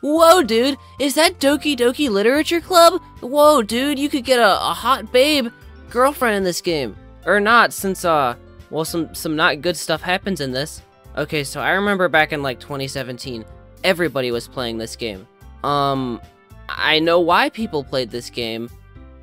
Whoa, dude, is that Doki Doki Literature Club? Whoa, dude, you could get a hot babe girlfriend in this game. Or not, since, well, some not good stuff happens in this. Okay, so I remember back in, like, 2017, everybody was playing this game. I know why people played this game,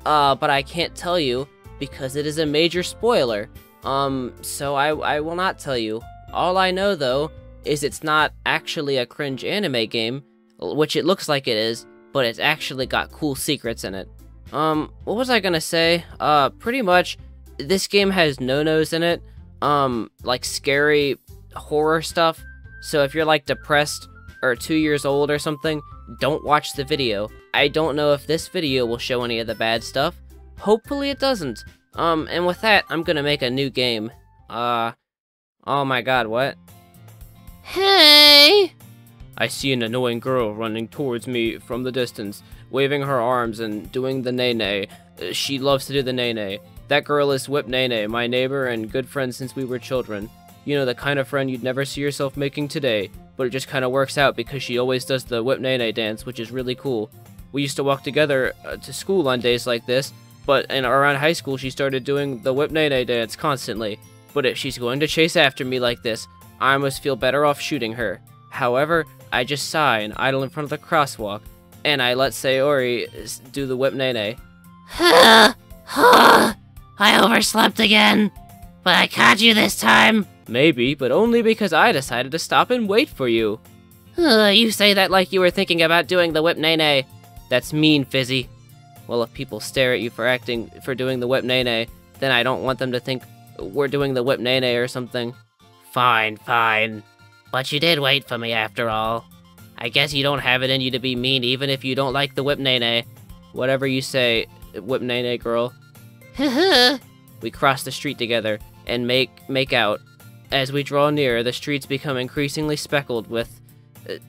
but I can't tell you because it is a major spoiler. So I will not tell you. All I know, though, is it's not actually a cringe anime game, which it looks like it is, but it's actually got cool secrets in it. What was I gonna say? Pretty much, this game has no-nos in it, like scary horror stuff, so if you're like depressed or 2 years old or something, don't watch the video. I don't know if this video will show any of the bad stuff. Hopefully it doesn't. And with that, I'm gonna make a new game. Oh my god, what? Hey! I see an annoying girl running towards me from the distance, waving her arms and doing the nae-nae. She loves to do the nae-nae. That girl is whipnaenae, my neighbor and good friend since we were children. You know, the kind of friend you'd never see yourself making today, but it just kind of works out because she always does the whipnaenae dance, which is really cool. We used to walk together to school on days like this, but around high school she started doing the whipnaenae dance constantly. But if she's going to chase after me like this, I must feel better off shooting her. However, I just sigh and idle in front of the crosswalk, and I let Sayori do the whipnaenae. I overslept again, but I caught you this time. Maybe, but only because I decided to stop and wait for you. You say that like you were thinking about doing the whipnaenae. That's mean, Fizzy. Well, if people stare at you for doing the whipnaenae, then I don't want them to think we're doing the whipnaenae or something. Fine, fine. But you did wait for me after all. I guess you don't have it in you to be mean even if you don't like the whipnaenae. Whatever you say, whipnaenae girl. We cross the street together and make out. As we draw near, the streets become increasingly speckled with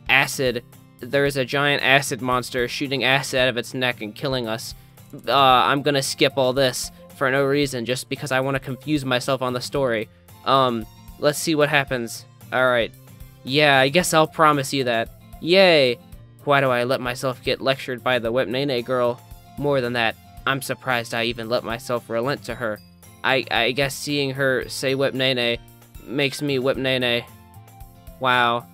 acid. There is a giant acid monster shooting acid out of its neck and killing us. I'm gonna skip all this for no reason, just because I want to confuse myself on the story. Let's see what happens. Alright. Yeah, I guess I'll promise you that. Yay! Why do I let myself get lectured by the whipnaenae girl? More than that, I'm surprised I even let myself relent to her. I guess seeing her say whipnaenae makes me whipnaenae. Wow.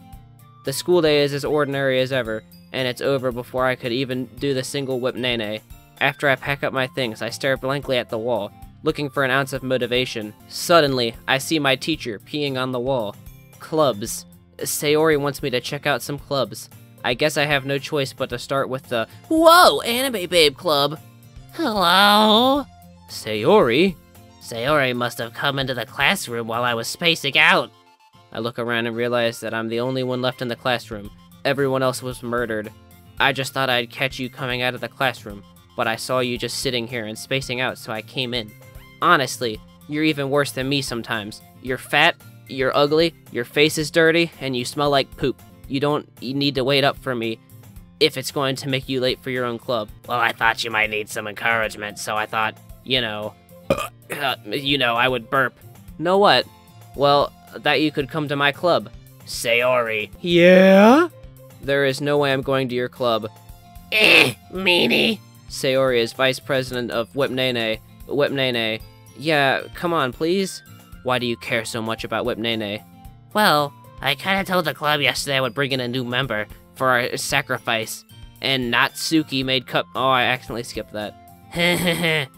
The school day is as ordinary as ever, and it's over before I could even do the single whipnaenae. After I pack up my things, I stare blankly at the wall, looking for an ounce of motivation. Suddenly, I see my teacher peeing on the wall. Clubs. Sayori wants me to check out some clubs. I guess I have no choice but to start with the Whoa! Anime Babe Club! Hello? Sayori? Sayori must have come into the classroom while I was spacing out. I look around and realize that I'm the only one left in the classroom. Everyone else was murdered. I just thought I'd catch you coming out of the classroom, but I saw you just sitting here and spacing out, so I came in. Honestly, you're even worse than me sometimes. You're fat, you're ugly, your face is dirty, and you smell like poop. You need to wait up for me if it's going to make you late for your own club. Well, I thought you might need some encouragement, so I thought, I would burp. Know what? Well, that you could come to my club. Sayori. Yeah? There is no way I'm going to your club. Meanie. Sayori is vice president of whipnaenae. Whipnaenae. Yeah, come on, please. Why do you care so much about whipnaenae? Well, I kinda told the club yesterday I would bring in a new member for our sacrifice. And Natsuki made cup- Oh, I accidentally skipped that.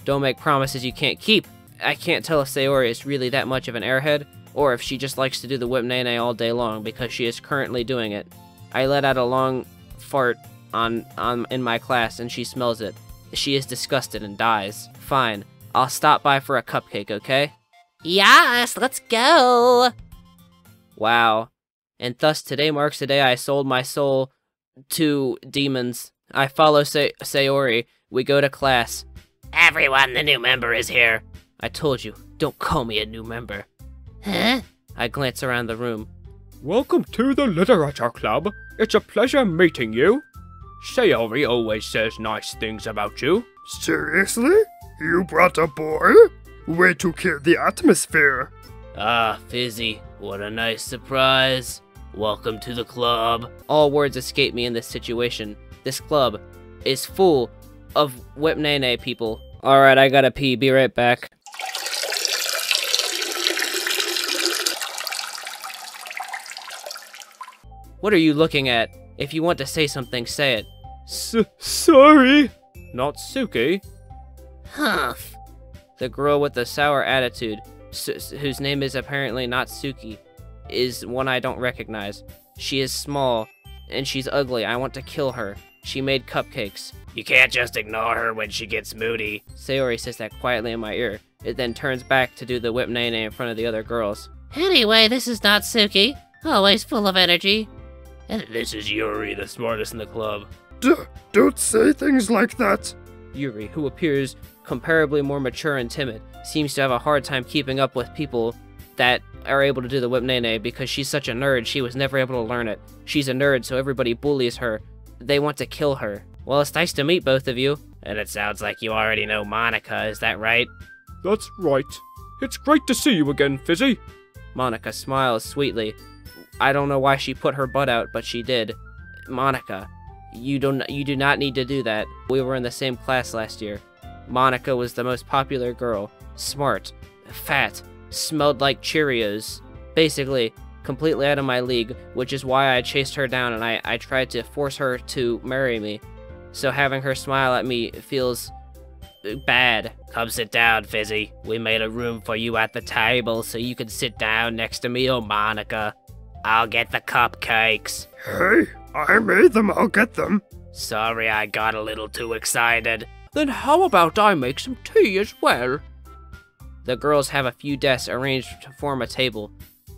Don't make promises you can't keep. I can't tell if Sayori is really that much of an airhead, or if she just likes to do the whipnaenae all day long because she is currently doing it. I let out a long fart in my class and she smells it. She is disgusted and dies. Fine, I'll stop by for a cupcake, okay? Yes, let's go! Wow. And thus today marks the day I sold my soul to demons. I follow Sayori. We go to class. Everyone, the new member is here. I told you, don't call me a new member. Huh? I glance around the room. Welcome to the Literature Club. It's a pleasure meeting you. Sayori always says nice things about you. Seriously? You brought a boy? Way to kill the atmosphere. Ah, Fizzy, what a nice surprise. Welcome to the club. All words escape me in this situation. This club is full of whipnaenae people. Alright, I gotta pee. Be right back. What are you looking at? If you want to say something, say it. Sorry. Not Suki. Humph. The girl with the sour attitude, whose name is apparently not Suki, is one I don't recognize. She is small, and she's ugly. I want to kill her. She made cupcakes. You can't just ignore her when she gets moody. Sayori says that quietly in my ear. It then turns back to do the whipnaenae in front of the other girls. Anyway, this is not Suki. Always full of energy. And this is Yuri, the smartest in the club. Don't say things like that. Yuri, who appears comparably more mature and timid, seems to have a hard time keeping up with people that are able to do the whipnaenae because she's such a nerd, she was never able to learn it. She's a nerd, so everybody bullies her. They want to kill her. Well, it's nice to meet both of you. And it sounds like you already know Monica, is that right? That's right. It's great to see you again, Fizzy. Monica smiles sweetly. I don't know why she put her butt out, but she did. Monica, you do not need to do that. We were in the same class last year. Monica was the most popular girl. Smart, fat, smelled like Cheerios. Basically, completely out of my league, which is why I chased her down and I tried to force her to marry me. So having her smile at me feels bad. Come sit down, Fizzy. We made a room for you at the table so you can sit down next to me, oh Monica. I'll get the cupcakes. Hey, I made them. I'll get them. Sorry, I got a little too excited. Then how about I make some tea as well? The girls have a few desks arranged to form a table.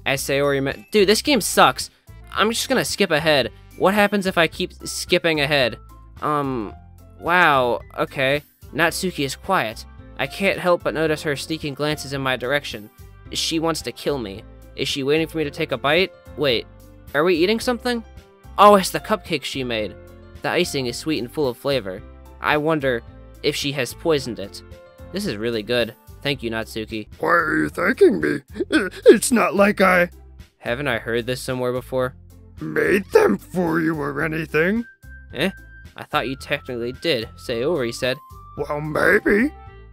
As Sayori Dude, this game sucks. I'm just gonna skip ahead. What happens if I keep skipping ahead? Wow, okay. Natsuki is quiet. I can't help but notice her sneaking glances in my direction. She wants to kill me. Is she waiting for me to take a bite? Wait, are we eating something? Oh, it's the cupcake she made. The icing is sweet and full of flavor. I wonder if she has poisoned it. This is really good. Thank you, Natsuki. Why are you thanking me? It's not like I Haven't I heard this somewhere before? made them for you or anything. Eh? I thought you technically did, Sayori said. Well, maybe,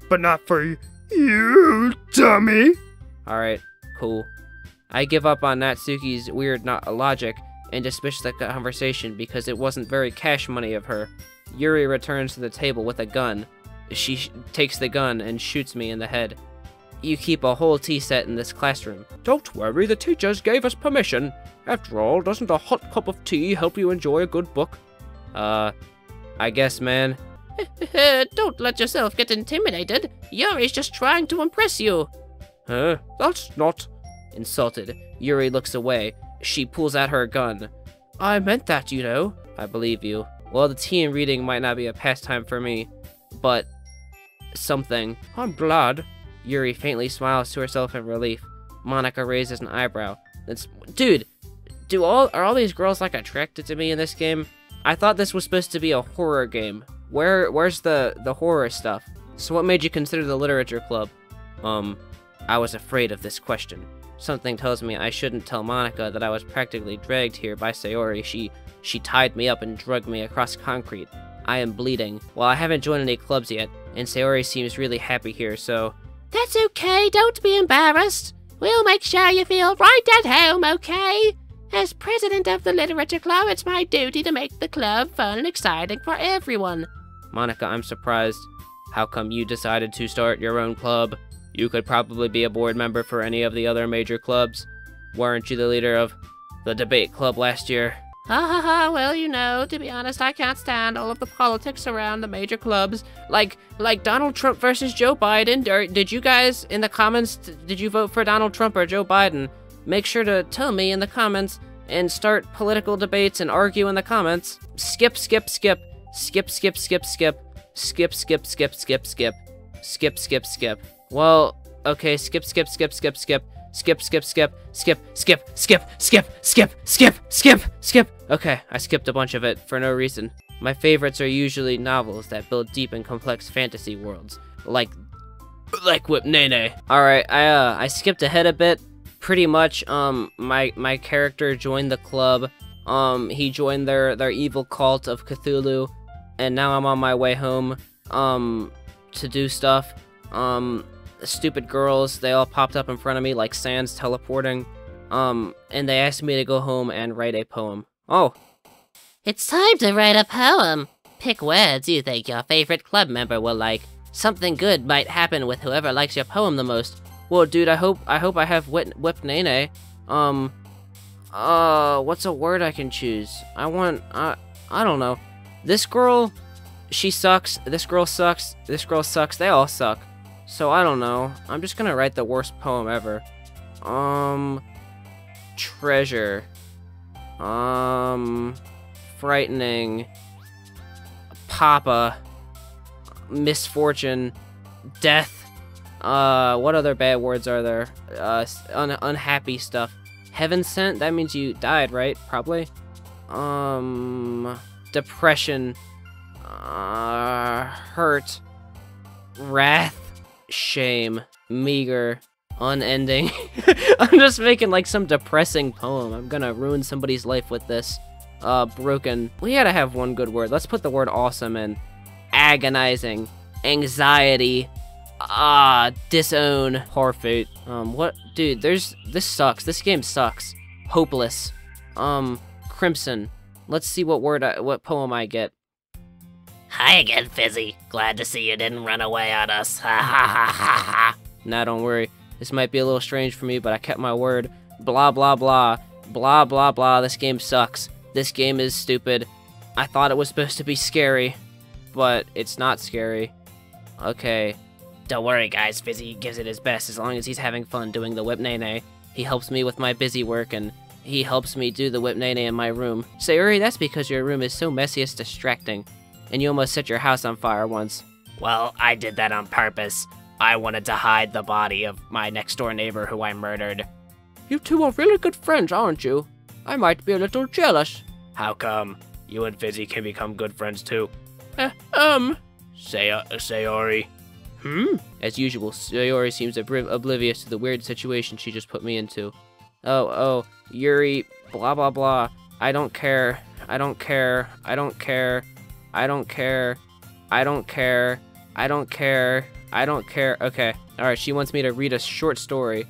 but not for you, dummy. Alright, cool. I give up on Natsuki's weird logic and dismiss the conversation because it wasn't very cash money of her. Yuri returns to the table with a gun. She takes the gun and shoots me in the head. You keep a whole tea set in this classroom. Don't worry, the teachers gave us permission. After all, doesn't a hot cup of tea help you enjoy a good book? I guess, man. Don't let yourself get intimidated. Yuri's just trying to impress you. Huh? That's not... Insulted, Yuri looks away. She pulls out her gun. I meant that, you know. I believe you. Well, the tea and reading might not be a pastime for me, but something. I'm glad. Yuri faintly smiles to herself in relief. Monica raises an eyebrow. Dude, are all these girls like attracted to me in this game? I thought this was supposed to be a horror game. Where's the horror stuff? So what made you consider the literature club? I was afraid of this question. Something tells me I shouldn't tell Monica that I was practically dragged here by Sayori. She tied me up and dragged me across concrete. I am bleeding. Well, I haven't joined any clubs yet, and Sayori seems really happy here, so... That's okay, don't be embarrassed. We'll make sure you feel right at home, okay? As president of the literature club, it's my duty to make the club fun and exciting for everyone. Monica, I'm surprised. How come you decided to start your own club? You could probably be a board member for any of the other major clubs. Weren't you the leader of the debate club last year? Well, you know, to be honest, I can't stand all of the politics around the major clubs. Like Donald Trump versus Joe Biden. Did you guys, in the comments, did you vote for Donald Trump or Joe Biden? Make sure to tell me in the comments and start political debates and argue in the comments. Skip, skip, skip. Skip, skip, skip, skip. Skip, skip, skip, skip, skip. Skip, skip, skip. Well, okay, skip, skip, skip, skip, skip. Skip, skip, skip, skip, skip, skip, skip, skip, skip, skip, skip. Okay, I skipped a bunch of it for no reason. My favorites are usually novels that build deep and complex fantasy worlds, like whipnaenae. Alright, I skipped ahead a bit, pretty much, my character joined the club. He joined their evil cult of Cthulhu, and now I'm on my way home, to do stuff. Stupid girls, they all popped up in front of me like sands teleporting, and they asked me to go home and write a poem. Oh. It's time to write a poem. Pick words you think your favorite club member will like. Something good might happen with whoever likes your poem the most. Well, dude, I hope I have whipnaenae. What's a word I can choose? I don't know. This girl, she sucks. This girl sucks. This girl sucks. They all suck. So I don't know. I'm just gonna write the worst poem ever. Treasure. Frightening. Papa. Misfortune. Death. What other bad words are there? Unhappy stuff. Heaven sent? That means you died, right? Probably. Depression. Hurt. Wrath. Shame. Meager. Unending. I'm just making like some depressing poem. I'm gonna ruin somebody's life with this. Broken. We gotta have one good word. Let's put the word awesome in. Agonizing. Anxiety. Disown. Parfait. What? Dude, this sucks. This game sucks. Hopeless. Crimson. Let's see what poem I get. Hi again, Fizzy. Glad to see you didn't run away on us. Ha ha ha ha ha. Nah, don't worry. This might be a little strange for me, but I kept my word. Blah, blah, blah. Blah, blah, blah. This game sucks. This game is stupid. I thought it was supposed to be scary, but it's not scary. Okay. Don't worry, guys. Fizzy gives it his best as long as he's having fun doing the whipnaenae. He helps me with my busy work, and he helps me do the whipnaenae in my room. Sayori, that's because your room is so messy it's distracting, and you almost set your house on fire once. Well, I did that on purpose. I wanted to hide the body of my next-door neighbor who I murdered. You two are really good friends, aren't you? I might be a little jealous. How come? You and Fizzy can become good friends too. Sayori. As usual, Sayori seems oblivious to the weird situation she just put me into. Oh, Yuri, blah blah blah. I don't care. I don't care. I don't care. I don't care. I don't care. I don't care. I don't care. Okay. Alright, she wants me to read a short story.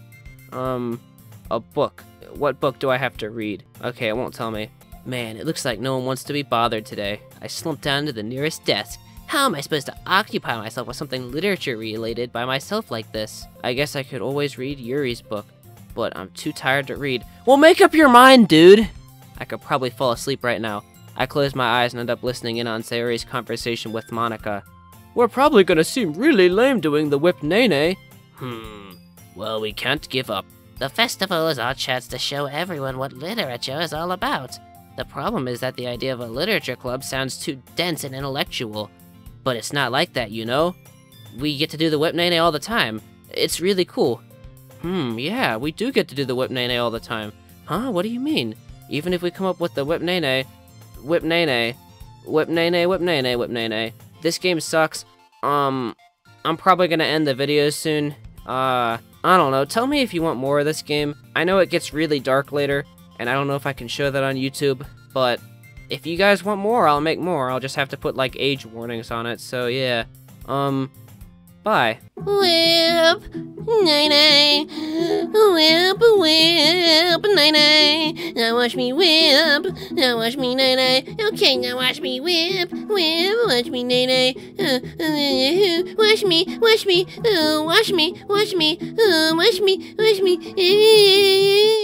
A book. What book do I have to read? Okay, it won't tell me. Man, it looks like no one wants to be bothered today. I slumped down to the nearest desk. How am I supposed to occupy myself with something literature-related by myself like this? I guess I could always read Yuri's book, but I'm too tired to read. Well, make up your mind, dude! I could probably fall asleep right now. I close my eyes and end up listening in on Sayori's conversation with Monica. We're probably gonna seem really lame doing the whipnaenae. Well, we can't give up. The festival is our chance to show everyone what literature is all about. The problem is that the idea of a literature club sounds too dense and intellectual. But it's not like that, you know? We get to do the whipnaenae all the time. It's really cool. Yeah, we do get to do the whipnaenae all the time. Huh? What do you mean? Even if we come up with the whipnaenae, this game sucks. I'm probably gonna end the video soon. I don't know. Tell me if you want more of this game. I know it gets really dark later, and I don't know if I can show that on YouTube, but if you guys want more, I'll make more. I'll just have to put, like, age warnings on it, so yeah. Bye. Whip, nay-nay, whip, nay-nay. Now watch me whip, now watch me nay-nay. Okay, now watch me whip, watch me nay-nay. Watch me, watch me, watch me, watch me, watch me.